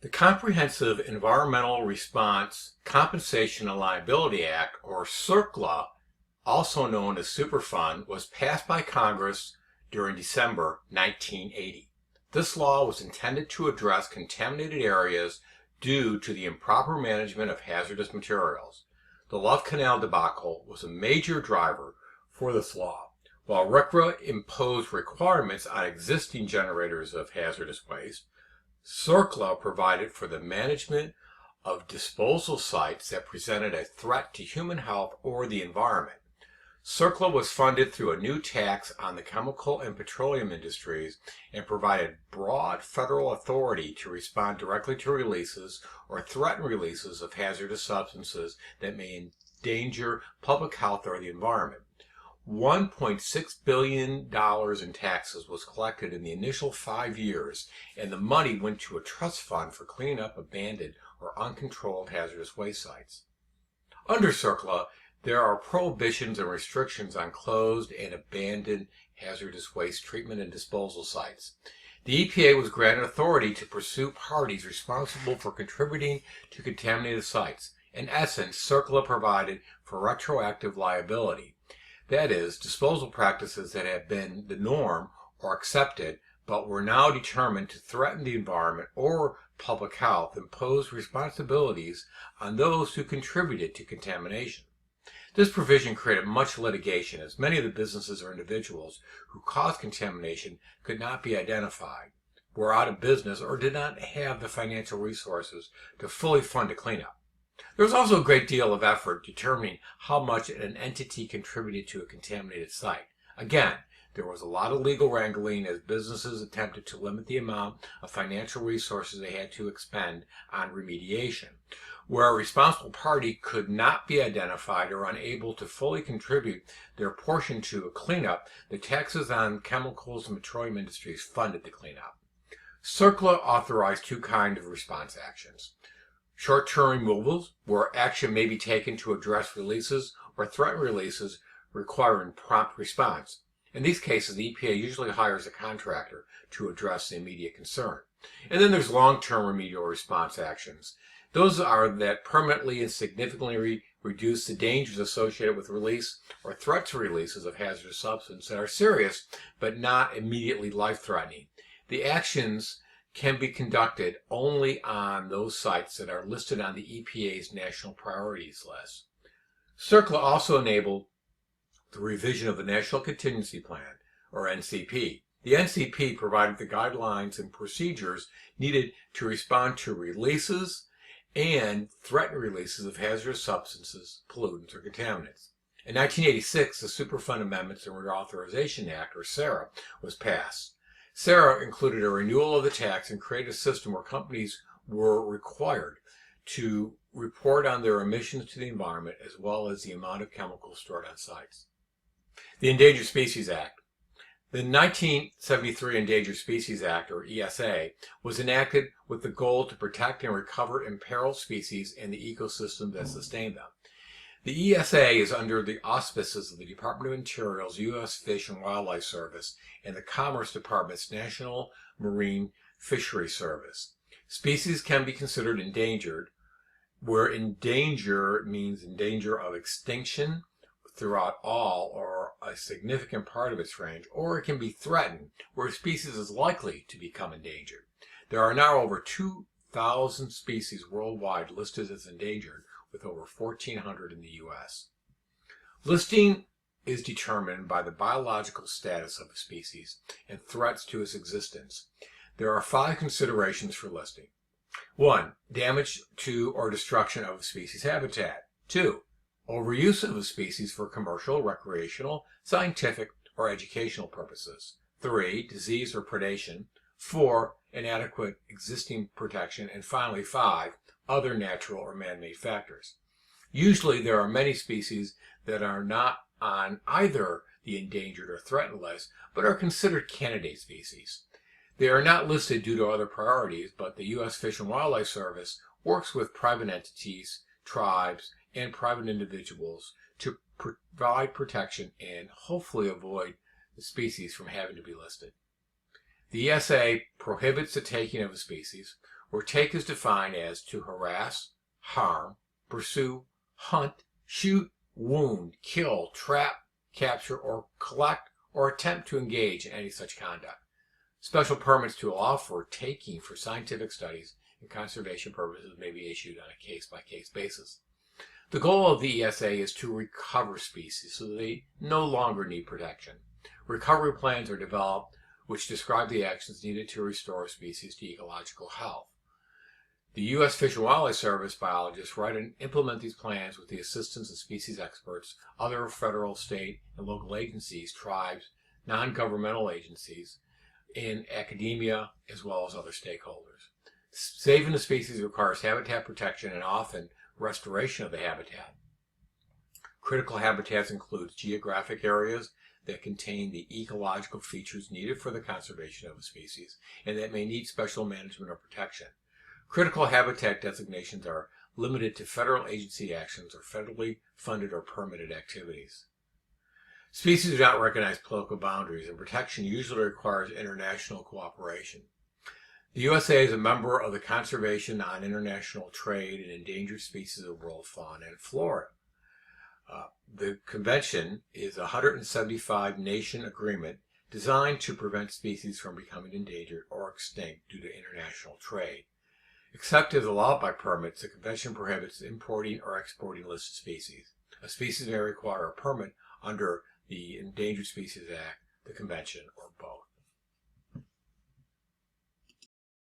The Comprehensive Environmental Response, Compensation and Liability Act, or CERCLA, also known as Superfund, was passed by Congress during December 1980. This law was intended to address contaminated areas due to the improper management of hazardous materials. The Love Canal debacle was a major driver for this law. While RCRA imposed requirements on existing generators of hazardous waste, CERCLA provided for the management of disposal sites that presented a threat to human health or the environment. CERCLA was funded through a new tax on the chemical and petroleum industries and provided broad federal authority to respond directly to releases or threaten releases of hazardous substances that may endanger public health or the environment. $1.6 billion in taxes was collected in the initial 5 years, and the money went to a trust fund for cleaning up abandoned or uncontrolled hazardous waste sites. Under CERCLA, there are prohibitions and restrictions on closed and abandoned hazardous waste treatment and disposal sites. The EPA was granted authority to pursue parties responsible for contributing to contaminated sites. In essence, CERCLA provided for retroactive liability. That is, disposal practices that have been the norm or accepted but were now determined to threaten the environment or public health imposed responsibilities on those who contributed to contamination. This provision created much litigation as many of the businesses or individuals who caused contamination could not be identified, were out of business, or did not have the financial resources to fully fund a cleanup. There was also a great deal of effort determining how much an entity contributed to a contaminated site. Again, there was a lot of legal wrangling as businesses attempted to limit the amount of financial resources they had to expend on remediation. Where a responsible party could not be identified or unable to fully contribute their portion to a cleanup, the taxes on chemicals and petroleum industries funded the cleanup. CERCLA authorized two kinds of response actions. Short-term removals, where action may be taken to address releases or threaten releases requiring prompt response. In these cases, the EPA usually hires a contractor to address the immediate concern. And then there's long-term remedial response actions. Those are that permanently and significantly reduce the dangers associated with release or threat to releases of hazardous substances that are serious but not immediately life-threatening. The actions can be conducted only on those sites that are listed on the EPA's National Priorities List. CERCLA also enabled the revision of the National Contingency Plan, or NCP. The NCP provided the guidelines and procedures needed to respond to releases and threatened releases of hazardous substances, pollutants, or contaminants. In 1986, the Superfund Amendments and Reauthorization Act, or SARA, was passed. SARA included a renewal of the tax and created a system where companies were required to report on their emissions to the environment as well as the amount of chemicals stored on sites. The Endangered Species Act. The 1973 Endangered Species Act, or ESA, was enacted with the goal to protect and recover imperiled species and the ecosystems that sustain them. The ESA is under the auspices of the Department of Interior's U.S. Fish and Wildlife Service and the Commerce Department's National Marine Fisheries Service. Species can be considered endangered, where in danger means in danger of extinction throughout all or a significant part of its range, or it can be threatened, where a species is likely to become endangered. There are now over 2,000 species worldwide listed as endangered, with over 1,400 in the U.S. Listing is determined by the biological status of a species and threats to its existence. There are 5 considerations for listing. 1. Damage to or destruction of a species habitat. 2. Overuse of a species for commercial, recreational, scientific, or educational purposes. 3. Disease or predation. 4. Inadequate existing protection. And finally, 5. Other natural or man-made factors. Usually there are many species that are not on either the endangered or threatened list, but are considered candidate species. They are not listed due to other priorities, but the U.S. Fish and Wildlife Service works with private entities, tribes, and private individuals to provide protection and hopefully avoid the species from having to be listed. The ESA prohibits the taking of a species, where take is defined as to harass, harm, pursue, hunt, shoot, wound, kill, trap, capture, or collect, or attempt to engage in any such conduct. Special permits to allow for taking for scientific studies and conservation purposes may be issued on a case-by-case basis. The goal of the ESA is to recover species so that they no longer need protection. Recovery plans are developed which describe the actions needed to restore a species to ecological health. The U.S. Fish and Wildlife Service biologists write and implement these plans with the assistance of species experts, other federal, state, and local agencies, tribes, non-governmental agencies, in academia, as well as other stakeholders. Saving the species requires habitat protection and often restoration of the habitat. Critical habitats include geographic areas that contain the ecological features needed for the conservation of a species and that may need special management or protection. Critical habitat designations are limited to federal agency actions or federally funded or permitted activities. Species do not recognize political boundaries, and protection usually requires international cooperation. The USA is a member of the Conservation on International Trade in Endangered Species of World Fauna and Flora. The convention is a 175-nation agreement designed to prevent species from becoming endangered or extinct due to international trade. Except as allowed by permits, the convention prohibits importing or exporting listed species. A species may require a permit under the Endangered Species Act, the convention, or both.